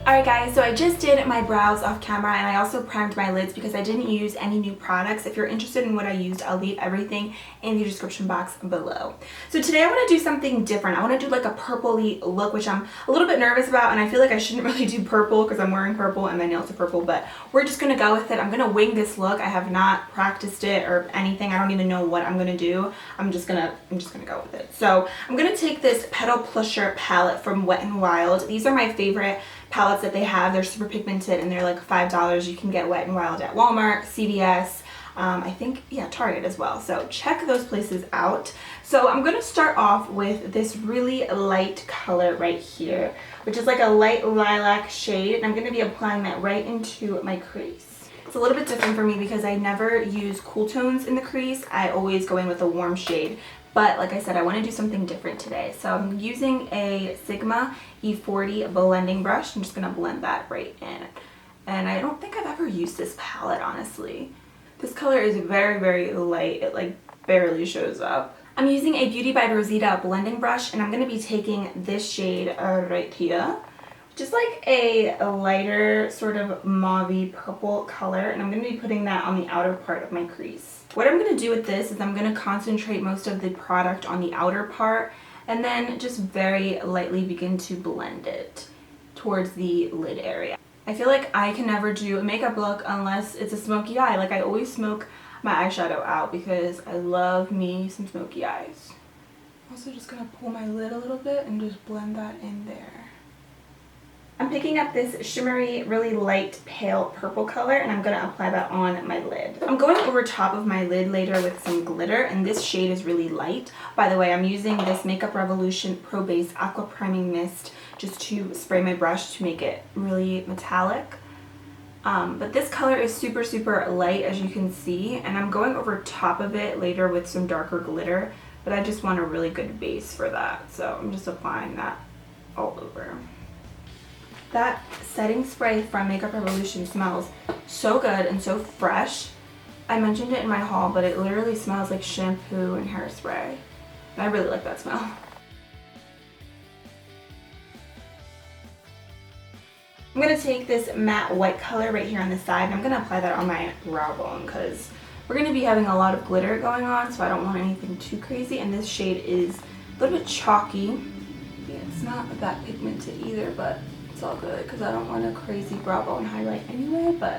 Alright guys, so I just did my brows off camera and I also primed my lids because I didn't use any new products. If you're interested in what I used, I'll leave everything in the description box below. So today I want to do something different. I want to do like a purpley look, which I'm a little bit nervous about, and I feel like I shouldn't really do purple because I'm wearing purple and my nails are purple, but we're just going to go with it. I'm going to wing this look. I have not practiced it or anything. I don't even know what I'm going to do. I'm just going to go with it. So I'm going to take this Petal Plusher palette from Wet n Wild. These are my favorite palettes that they have. They're super pigmented and they're like $5. You can get Wet n Wild at Walmart, CVS, I think, yeah, Target as well. So check those places out. So I'm going to start off with this really light color right here, which is like a light lilac shade, and I'm going to be applying that right into my crease. It's a little bit different for me because I never use cool tones in the crease. I always go in with a warm shade. But like I said, I want to do something different today. So I'm using a Sigma E40 blending brush. I'm just going to blend that right in. And I don't think I've ever used this palette, honestly. This color is very, very light. It like barely shows up. I'm using a Beauty by Rosita blending brush, and I'm going to be taking this shade right here, which is like a lighter sort of mauve-y purple color. And I'm going to be putting that on the outer part of my crease. What I'm going to do with this is I'm going to concentrate most of the product on the outer part and then just very lightly begin to blend it towards the lid area. I feel like I can never do a makeup look unless it's a smoky eye. Like I always smoke my eyeshadow out because I love me some smoky eyes. I'm also just going to pull my lid a little bit and just blend that in there. I'm picking up this shimmery, really light, pale purple color, and I'm going to apply that on my lid. I'm going over top of my lid later with some glitter, and this shade is really light. By the way, I'm using this Makeup Revolution Pro Base Aqua Priming Mist just to spray my brush to make it really metallic. But this color is super, super light, as you can see, and I'm going over top of it later with some darker glitter, but I just want a really good base for that, so I'm just applying that all over. That setting spray from Makeup Revolution smells so good and so fresh. I mentioned it in my haul, but it literally smells like shampoo and hairspray. And I really like that smell. I'm going to take this matte white color right here on the side, and I'm going to apply that on my brow bone because we're going to be having a lot of glitter going on, so I don't want anything too crazy. And this shade is a little bit chalky. Yeah, it's not that pigmented either, but it's all good because I don't want a crazy brow bone highlight anyway, but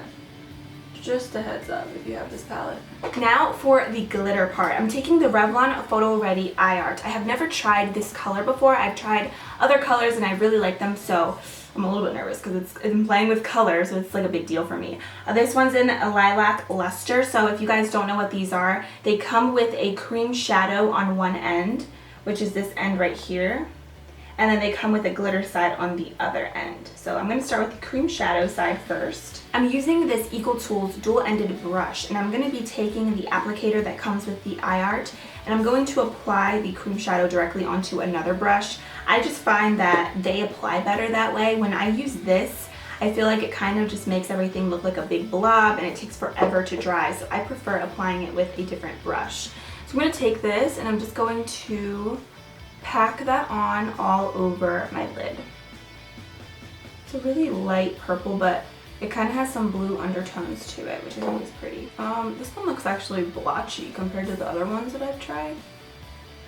just a heads up if you have this palette. Now for the glitter part. I'm taking the Revlon Photoready Eye Art. I have never tried this color before. I've tried other colors and I really like them, so I'm a little bit nervous because I'm playing with color, so it's like a big deal for me. This one's in a Lilac Luster, so if you guys don't know what these are, they come with a cream shadow on one end, which is this end right here. And then they come with a glitter side on the other end. So I'm going to start with the cream shadow side first. I'm using this Equal Tools dual-ended brush, and I'm going to be taking the applicator that comes with the eye art, and I'm going to apply the cream shadow directly onto another brush. I just find that they apply better that way. When I use this, I feel like it kind of just makes everything look like a big blob, and it takes forever to dry, so I prefer applying it with a different brush. So I'm going to take this, and I'm just going to pack that on all over my lid. It's a really light purple, but it kind of has some blue undertones to it, which I think is pretty. This one looks actually blotchy compared to the other ones that I've tried.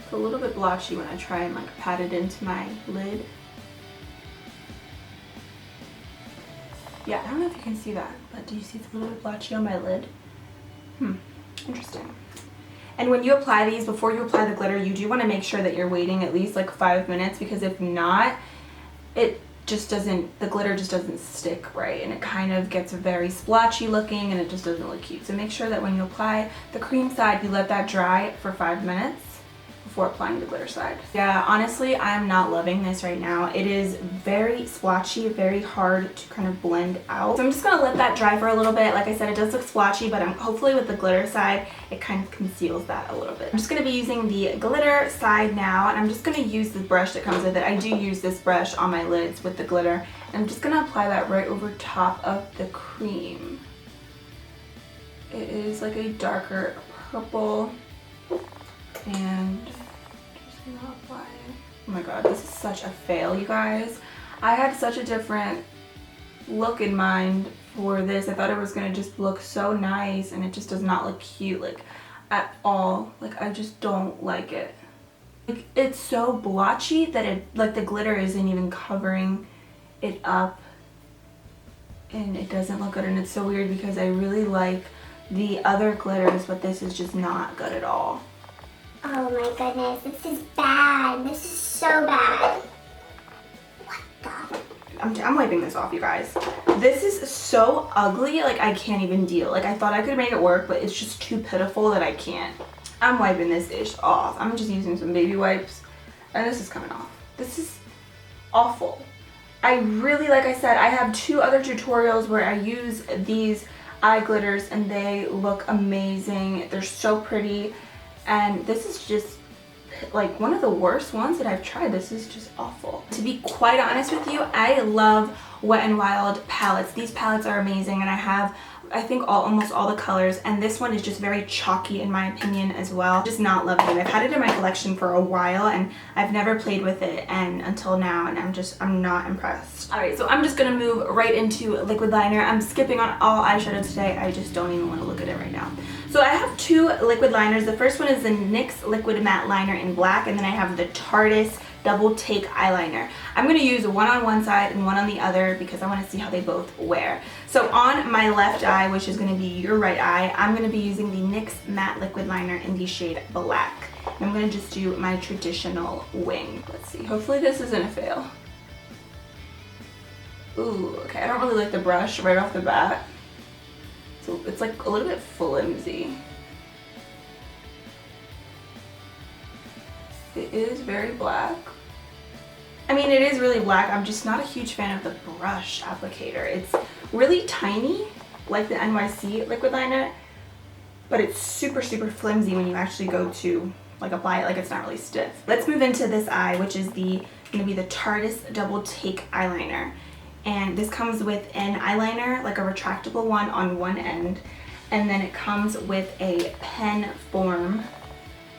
It's a little bit blotchy when I try and like pat it into my lid. Yeah, I don't know if you can see that, but do you see it's a little bit blotchy on my lid? Interesting. And when you apply these, before you apply the glitter, you do want to make sure that you're waiting at least like 5 minutes, because if not, it just doesn't, the glitter just doesn't stick right, and it kind of gets very splotchy looking and it just doesn't look cute. So make sure that when you apply the cream side, you let that dry for 5 minutes before applying the glitter side. Yeah, honestly, I'm not loving this right now. It is very splotchy, very hard to kind of blend out. So I'm just gonna let that dry for a little bit. Like I said, it does look splotchy, but hopefully with the glitter side, it kind of conceals that a little bit. I'm just gonna be using the glitter side now, and I'm just gonna use the brush that comes with it. I do use this brush on my lids with the glitter, and I'm just gonna apply that right over top of the cream. It is like a darker purple, and just gonna apply it. Oh my god, this is such a fail, you guys. I had such a different look in mind for this. I thought it was gonna just look so nice, and it just does not look cute, like, at all. Like, I just don't like it. Like, it's so blotchy that it, like, the glitter isn't even covering it up, and it doesn't look good. And it's so weird because I really like the other glitters, but this is just not good at all. Oh my goodness, this is bad. This is so bad. What the? I'm wiping this off, you guys. This is so ugly, like, I can't even deal. Like, I thought I could make it work, but it's just too pitiful that I can't. I'm wiping this ish off. I'm just using some baby wipes, and this is coming off. This is awful. I really, like I said, I have 2 other tutorials where I use these eye glitters, and they look amazing. They're so pretty, and this is just like one of the worst ones that I've tried. This is just awful. To be quite honest with you, I love Wet n Wild palettes. These palettes are amazing, and I have, I think, almost all the colors, and this one is just very chalky in my opinion as well. Just not loving it. I've had it in my collection for a while, and I've never played with it and until now, and I'm not impressed. Alright, so I'm just gonna move right into liquid liner. I'm skipping on all eyeshadow today. I just don't even want to look at it right now. So I have 2 liquid liners. The first one is the NYX Liquid Matte Liner in black, and then I have the Tarte Double Take Eyeliner. I'm going to use one on one side and one on the other because I want to see how they both wear. So on my left eye, which is going to be your right eye, I'm going to be using the NYX Matte Liquid Liner in the shade Black. And I'm going to just do my traditional wing. Let's see. Hopefully this isn't a fail. Ooh, okay. I don't really like the brush right off the bat. So it's like a little bit flimsy. It is very black. I mean, it is really black. I'm just not a huge fan of the brush applicator. It's really tiny, like the NYC liquid liner, but it's super, super flimsy when you actually go to like apply it. Like, it's not really stiff. Let's move into this eye, which is gonna be the Tarte Double Take Eyeliner. And this comes with an eyeliner, like a retractable one on one end, and then it comes with a pen form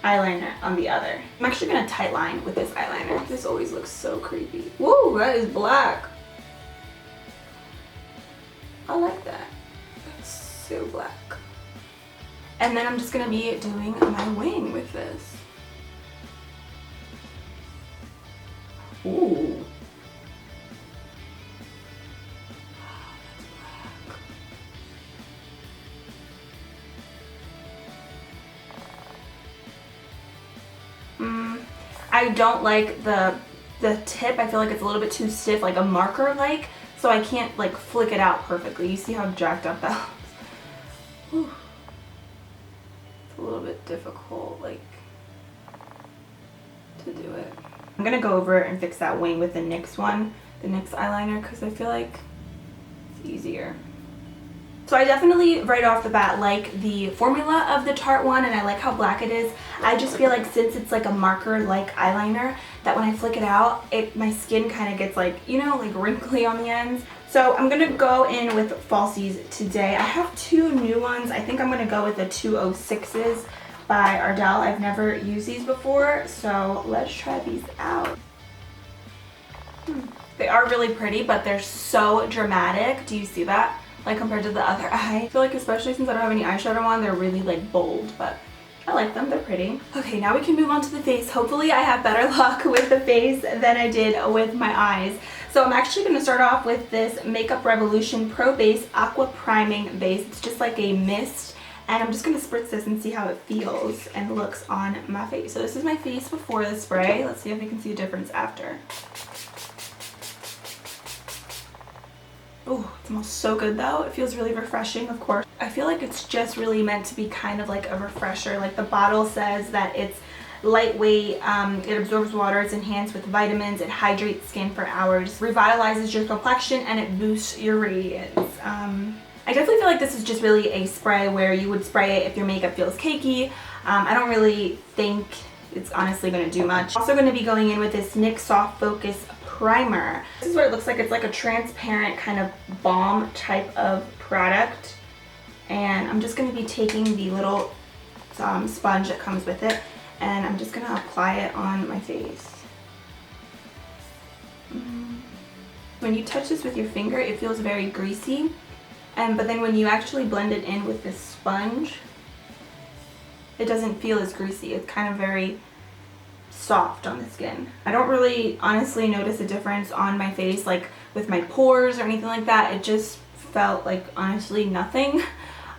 eyeliner on the other. I'm actually gonna tight line with this eyeliner. This always looks so creepy. Whoa, that is black. I like that. That's so black. And then I'm just gonna be doing my wing with this. Ooh. I don't like the tip. I feel like it's a little bit too stiff, like a marker like, so I can't like flick it out perfectly. You see how jacked up that looks? Whew. It's a little bit difficult, like, to do it. I'm gonna go over and fix that wing with the NYX one, the NYX eyeliner, because I feel like it's easier. So I definitely, right off the bat, like the formula of the Tarte one, and I like how black it is. I just feel like since it's like a marker-like eyeliner, that when I flick it out, my skin kind of gets like, you know, like wrinkly on the ends. So I'm going to go in with falsies today. I have 2 new ones. I think I'm going to go with the 206s by Ardell. I've never used these before, so let's try these out. They are really pretty, but they're so dramatic. Do you see that? Like, compared to the other eye. I feel like, especially since I don't have any eyeshadow on, they're really like bold, but I like them. They're pretty. Okay, now we can move on to the face. Hopefully I have better luck with the face than I did with my eyes. So I'm actually going to start off with this Makeup Revolution Pro Base Aqua Priming Base. It's just like a mist, and I'm just going to spritz this and see how it feels and looks on my face. So this is my face before the spray. Let's see if we can see a difference after. Oh, it smells so good though. It feels really refreshing, of course. I feel like it's just really meant to be kind of like a refresher. Like the bottle says that it's lightweight, it absorbs water, it's enhanced with vitamins, it hydrates skin for hours, revitalizes your complexion, and it boosts your radiance. I definitely feel like this is just really a spray where you would spray it if your makeup feels cakey. I don't really think it's honestly going to do much. Also going to be going in with this NYX Soft Focus Primer. This is what it looks like. It's like a transparent kind of balm type of product. And I'm just going to be taking the little sponge that comes with it, and I'm just going to apply it on my face. When you touch this with your finger, it feels very greasy. But then when you actually blend it in with this sponge, it doesn't feel as greasy. It's kind of very soft on the skin. I don't really honestly notice a difference on my face, like with my pores or anything like that. It just felt like honestly nothing.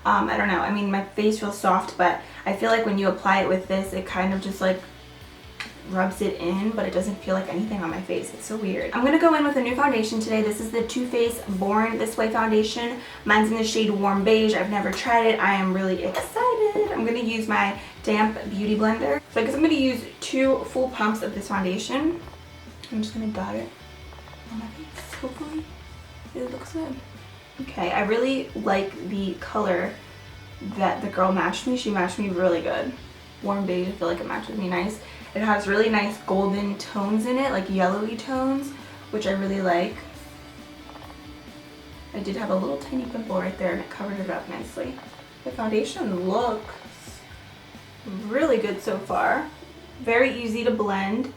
I don't know. I mean, my face feels soft, but I feel like when you apply it with this, it kind of just like rubs it in, but it doesn't feel like anything on my face. It's so weird. I'm gonna go in with a new foundation today. This is the Too Faced Born This Way foundation. Mine's in the shade Warm Beige. I've never tried it. I am really excited. I'm gonna use my damp beauty blender. So I guess I'm gonna use 2 full pumps of this foundation. I'm just gonna dot it on my face. Hopefully it looks good. Okay, I really like the color that the girl matched me. She matched me really good. Warm beige, I feel like it matches me nice. It has really nice golden tones in it, like yellowy tones, which I really like. I did have a little tiny pimple right there and it covered it up nicely. The foundation looks really good so far. Very easy to blend.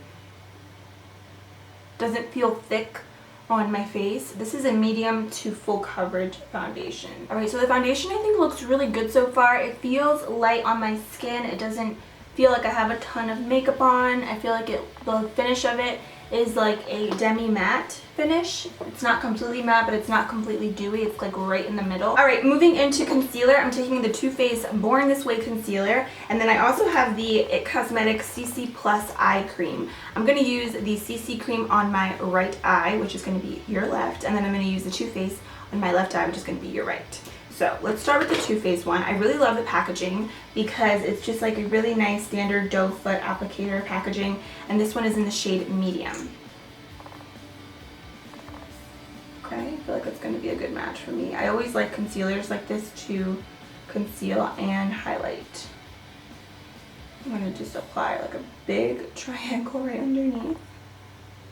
Doesn't feel thick on my face. This is a medium to full coverage foundation. Alright, so the foundation I think looks really good so far. It feels light on my skin. It doesn't feel like I have a ton of makeup on. I feel like the finish of it is like a demi matte finish. It's not completely matte, but it's not completely dewy. It's like right in the middle. Alright, moving into concealer, I'm taking the Too Faced Born This Way concealer, and then I also have the IT Cosmetics CC Plus Eye Cream. I'm going to use the CC cream on my right eye, which is going to be your left, and then I'm going to use the Too Faced on my left eye, which is going to be your right. So let's start with the Too Faced one. I really love the packaging because it's just like a really nice standard doe foot applicator packaging, and this one is in the shade medium. Okay, I feel like it's going to be a good match for me. I always like concealers like this to conceal and highlight. I'm going to just apply like a big triangle right underneath.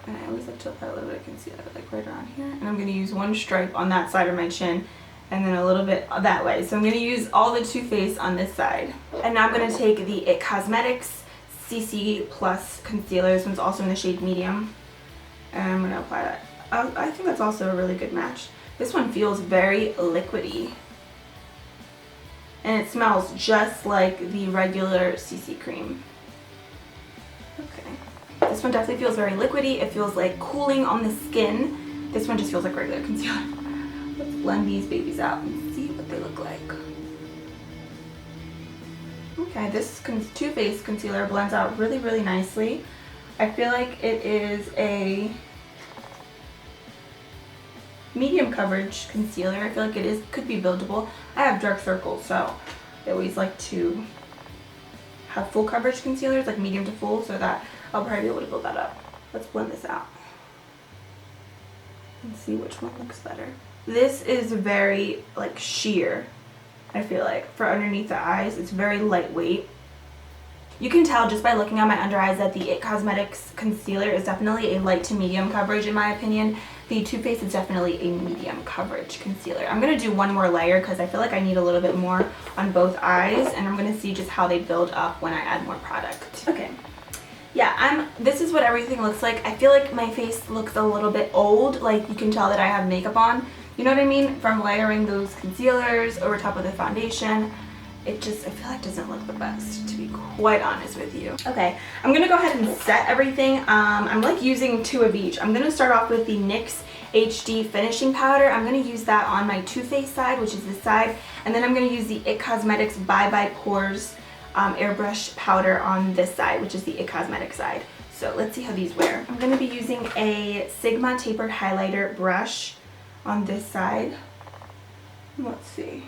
And I always like to apply a little bit of concealer like right around here. And I'm going to use one stripe on that side of my chin and then a little bit that way. So I'm going to use all the Too Faced on this side. And now I'm going to take the IT Cosmetics CC Plus Concealer. This one's also in the shade medium. And I'm going to apply that. I think that's also a really good match. This one feels very liquidy. And it smells just like the regular CC cream. Okay. This one definitely feels very liquidy. It feels like cooling on the skin. This one just feels like regular concealer. Let's blend these babies out and see what they look like. Okay, this Too Faced concealer blends out really, really nicely. I feel like it is a medium coverage concealer. I feel like could be buildable. I have dark circles, so I always like to have full coverage concealers, like medium to full, so that I'll probably be able to build that up. Let's blend this out and see which one looks better. This is very like sheer, I feel like, for underneath the eyes. It's very lightweight. You can tell just by looking at my under eyes that the IT Cosmetics concealer is definitely a light to medium coverage in my opinion. The Too Faced is definitely a medium coverage concealer. I'm going to do one more layer because I feel like I need a little bit more on both eyes, and I'm going to see just how they build up when I add more product. Okay. Yeah, this is what everything looks like. I feel like my face looks a little bit old, like you can tell that I have makeup on. You know what I mean? From layering those concealers over top of the foundation. It just, I feel like doesn't look the best, to be quite honest with you. Okay, I'm gonna go ahead and set everything. I'm like using 2 of each. I'm gonna start off with the NYX HD finishing powder. I'm gonna use that on my Too Faced side, which is this side, and then I'm gonna use the IT Cosmetics Bye Bye Pores airbrush powder on this side, which is the IT Cosmetics side. So let's see how these wear. I'm gonna be using a Sigma tapered highlighter brush on this side. Let's see.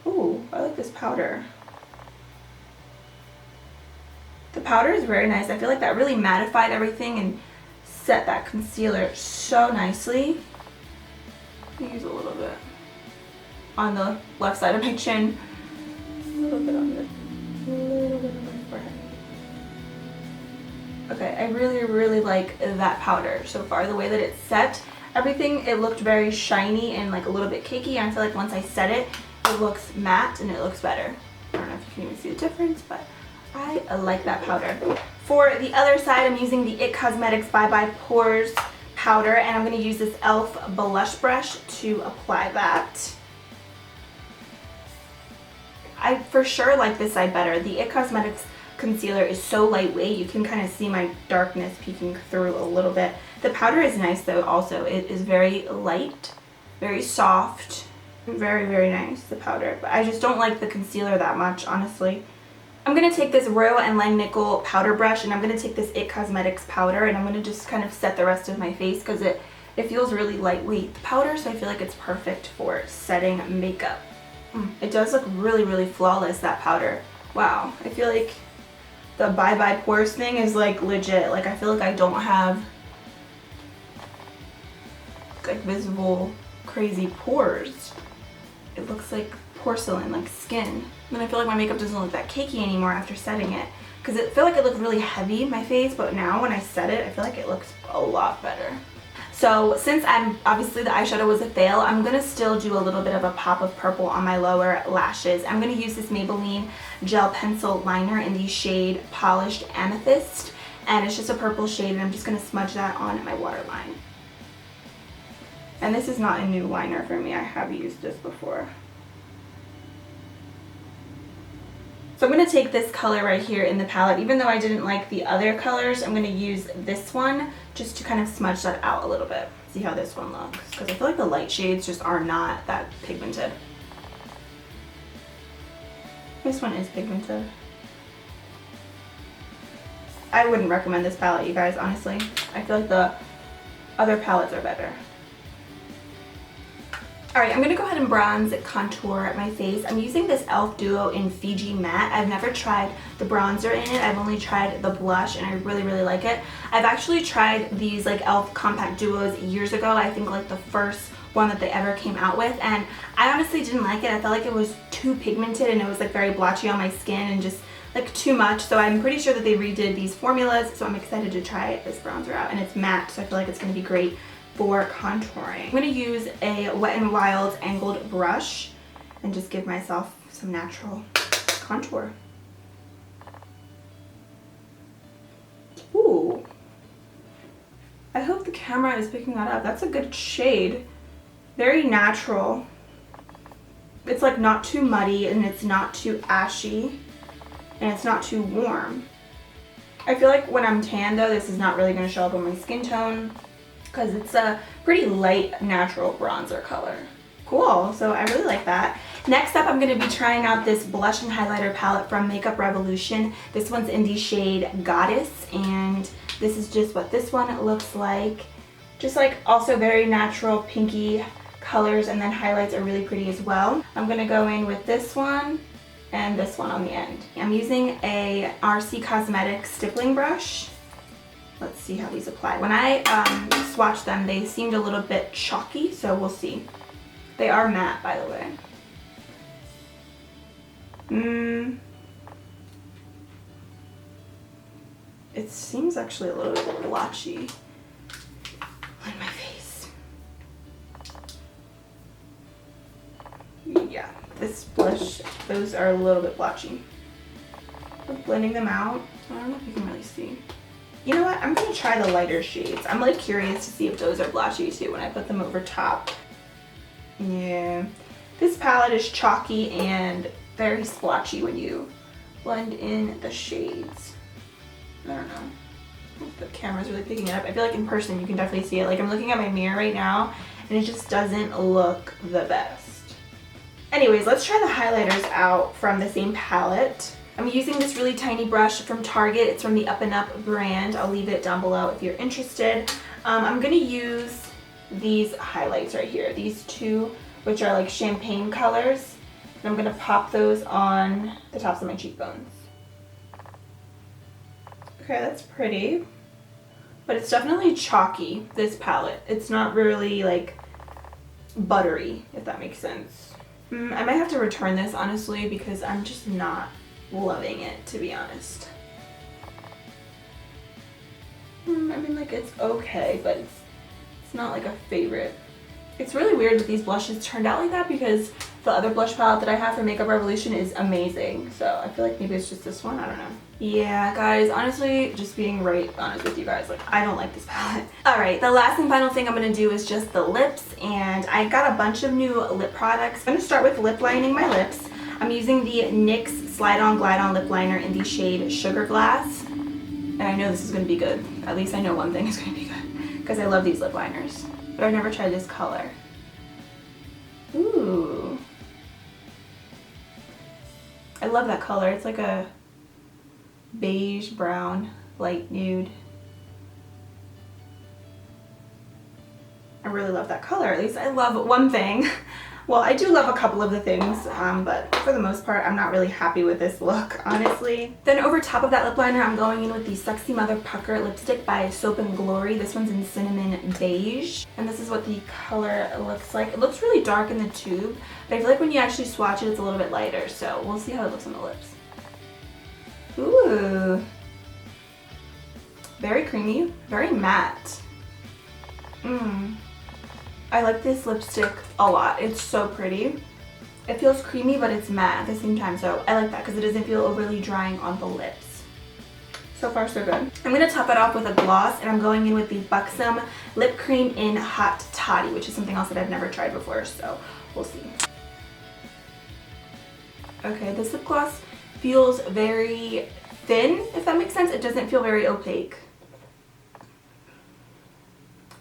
Ooh, I like this powder. The powder is very nice. I feel like that really mattified everything and set that concealer so nicely. Use a little bit on the left side of my chin. A little bit on my forehead. Okay, I really, really like that powder so far. The way that it's set, everything, it looked very shiny and like a little bit cakey. And I feel like once I set it, it looks matte and it looks better. I don't know if you can even see the difference, but I like that powder. For the other side, I'm using the IT Cosmetics Bye Bye Pores powder, and I'm going to use this e.l.f. blush brush to apply that. I for sure like this side better. The IT Cosmetics concealer is so lightweight, you can kind of see my darkness peeking through a little bit. The powder is nice though also. It is very light, very soft, very, very nice, the powder. But I just don't like the concealer that much, honestly. I'm going to take this Royal and Langnickel powder brush, and I'm going to take this IT Cosmetics powder, and I'm going to just kind of set the rest of my face because it feels really lightweight, the powder, so I feel like it's perfect for setting makeup. It does look really, really flawless, that powder. Wow, I feel like the Bye Bye Pores thing is like legit. Like I feel like I don't have like visible crazy pores. It looks like porcelain, like skin. And I feel like my makeup doesn't look that cakey anymore after setting it. Because I feel like it looked really heavy in my face, but now when I set it, I feel like it looks a lot better. So since obviously the eyeshadow was a fail, I'm going to still do a little bit of a pop of purple on my lower lashes. I'm going to use this Maybelline gel pencil liner in the shade Polished Amethyst. And it's just a purple shade, and I'm just going to smudge that on my waterline. And this is not a new liner for me. I have used this before. So I'm going to take this color right here in the palette. Even though I didn't like the other colors, I'm going to use this one just to kind of smudge that out a little bit. See how this one looks. Because I feel like the light shades just are not that pigmented. This one is pigmented. I wouldn't recommend this palette, you guys, honestly. I feel like the other palettes are better. Alright, I'm going to go ahead and bronze contour my face. I'm using this e.l.f. Duo in Fiji Matte. I've never tried the bronzer in it. I've only tried the blush, and I really, really like it. I've actually tried these like e.l.f. compact duos years ago. I think like the first one that they ever came out with, and I honestly didn't like it. I felt like it was too pigmented, and it was like very blotchy on my skin and just like too much. So I'm pretty sure that they redid these formulas, so I'm excited to try this bronzer out. And it's matte, so I feel like it's going to be great for contouring. I'm going to use a Wet n Wild angled brush and just give myself some natural contour. Ooh. I hope the camera is picking that up. That's a good shade. Very natural. It's like not too muddy, and it's not too ashy, and it's not too warm. I feel like when I'm tan though, this is not really going to show up on my skin tone, because it's a pretty light natural bronzer color. Cool, so I really like that. Next up, I'm going to be trying out this blush and highlighter palette from Makeup Revolution. This one's in the shade Goddess, and this is just what this one looks like. Just like also very natural pinky colors, and then highlights are really pretty as well. I'm going to go in with this one and this one on the end. I'm using a RC Cosmetics stippling brush. Let's see how these apply. When I swatched them, they seemed a little bit chalky, so we'll see. They are matte, by the way. It seems actually a little bit blotchy on my face. Yeah, this blush, those are a little bit blotchy. We're blending them out. I don't know if you can really see. You know what? I'm going to try the lighter shades. I'm like curious to see if those are blotchy too when I put them over top. Yeah. This palette is chalky and very splotchy when you blend in the shades. I don't know if the camera's really picking it up. I feel like in person you can definitely see it. Like I'm looking at my mirror right now and it just doesn't look the best. Anyways, let's try the highlighters out from the same palette. I'm using this really tiny brush from Target. It's from the Up and Up brand. I'll leave it down below if you're interested. I'm going to use these highlights right here. These two, which are like champagne colors. And I'm going to pop those on the tops of my cheekbones. Okay, that's pretty. But it's definitely chalky, this palette. It's not really like buttery, if that makes sense. I might have to return this, honestly, because I'm just not loving it, to be honest. I mean, like, it's okay, but it's not like a favorite It's really weird that these blushes turned out like that because the other blush palette that I have for Makeup Revolution is amazing. So I feel like maybe it's just this one, I don't know. Yeah, guys, honestly, just being right honest with you guys, like, I don't like this palette. Alright, the last and final thing I'm going to do is just the lips, and I got a bunch of new lip products. I'm going to start with lip lining my lips. I'm using the NYX Slide On Glide On Lip Liner in the shade Sugar Glass. And I know this is going to be good. At least I know one thing is going to be good. Because I love these lip liners. But I've never tried this color. Ooh. I love that color. It's like a beige, brown, light nude. I really love that color. At least I love one thing. Well, I do love a couple of the things, but for the most part, I'm not really happy with this look, honestly. Then over top of that lip liner, I'm going in with the Sexy Mother Pucker Lipstick by Soap & Glory. This one's in Cinnamon Beige. And this is what the color looks like. It looks really dark in the tube, but I feel like when you actually swatch it, it's a little bit lighter. So we'll see how it looks on the lips. Ooh. Very creamy, very matte. I like this lipstick a lot. It's so pretty. It feels creamy, but it's matte at the same time, so I like that because it doesn't feel overly drying on the lips. So far, so good. I'm going to top it off with a gloss, and I'm going in with the Buxom Lip Cream in Hot Toddy, which is something else that I've never tried before, so we'll see. Okay, this lip gloss feels very thin, if that makes sense. It doesn't feel very opaque,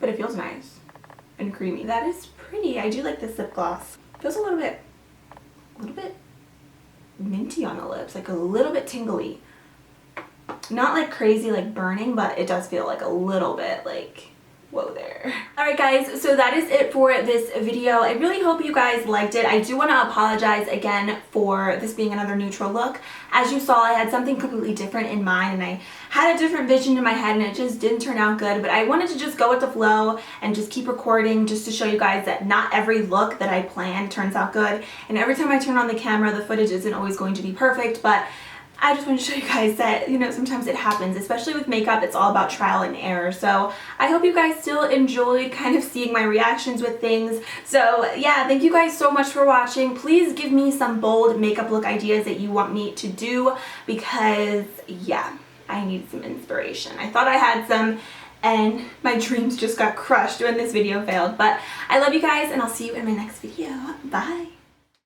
but it feels nice and creamy. That is pretty. I do like this lip gloss. Feels a little bit minty on the lips, like a little bit tingly. Not like crazy like burning, but it does feel like a little bit like, whoa there. Alright guys, so that is it for this video. I really hope you guys liked it. I do want to apologize again for this being another neutral look. As you saw, I had something completely different in mind, and I had a different vision in my head, and it just didn't turn out good. But I wanted to just go with the flow and just keep recording just to show you guys that not every look that I planned turns out good. And every time I turn on the camera, the footage isn't always going to be perfect, but I just want to show you guys that, you know, sometimes it happens, especially with makeup. It's all about trial and error. So I hope you guys still enjoyed kind of seeing my reactions with things. So yeah, thank you guys so much for watching. Please give me some bold makeup look ideas that you want me to do, because yeah, I need some inspiration. I thought I had some, and my dreams just got crushed when this video failed. But I love you guys, and I'll see you in my next video. Bye.